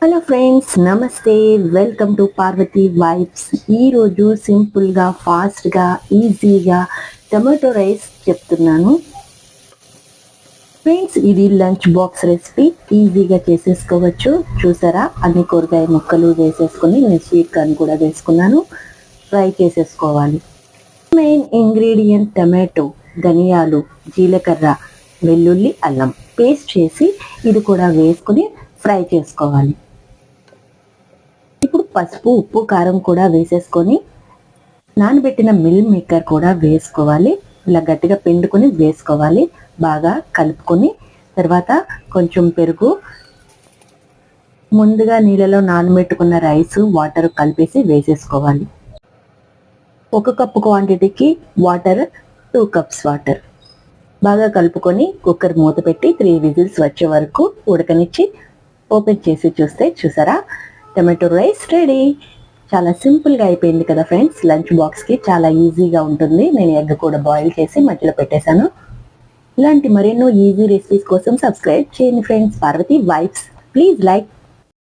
Hello friends, namaste. Welcome to Parvathi vibes. ఈరోజు సింపుల్గా, ఫాస్ట్గా, ఈజీగా టమాటో రైస్ చెప్తున్నాను ఫ్రెండ్స్. ఇది లంచ్ బాక్స్ రెసిపీ, ఈజీగా చేసేసుకోవచ్చు. చూసారా, అన్ని కూరగాయ ముక్కలు వేసేసుకొని నేను స్వీట్ కార్న్ కూడా వేసుకున్నాను. ఫ్రై చేసేసుకోవాలి. మెయిన్ ఇంగ్రీడియంట్ టమాటో, ధనియాలు, జీలకర్ర, వెల్లుల్లి, అల్లం పేస్ట్ చేసి ఇది కూడా వేసుకుని ఫ్రై చేసుకోవాలి. ఇప్పుడు పసుపు, ఉప్పు, కారం కూడా వేసేసుకొని నానబెట్టిన మిల్ మేకర్ కూడా వేసుకోవాలి. ఇలా గట్టిగా పిండుకొని వేసుకోవాలి. బాగా కలుపుకొని తర్వాత కొంచెం పెరుగు, ముందుగా నీళ్ళలో నానబెట్టుకున్న రైస్, వాటర్ కలిపేసి వేసేసుకోవాలి. 1 కప్పు క్వాంటిటీకి వాటర్ 2 కప్స్ వాటర్. బాగా కలుపుకొని కుక్కర్ మూత పెట్టి 3 విజిల్స్ వచ్చే వరకు ఉడకనిచ్చి ఓపెన్ చేసి చూస్తే చూసారా, టమాటో రైస్ రెడీ. చాలా సింపుల్గా అయిపోయింది కదా ఫ్రెండ్స్. లంచ్ బాక్స్కి చాలా ఈజీగా ఉంటుంది. నేను ఎగ్ కూడా బాయిల్ చేసి మధ్యలో పెట్టేశాను. ఇలాంటి మరెన్నో ఈజీ రెసిపీస్ కోసం సబ్స్క్రైబ్ చేయండి friends. Parvathi vibes. Please like,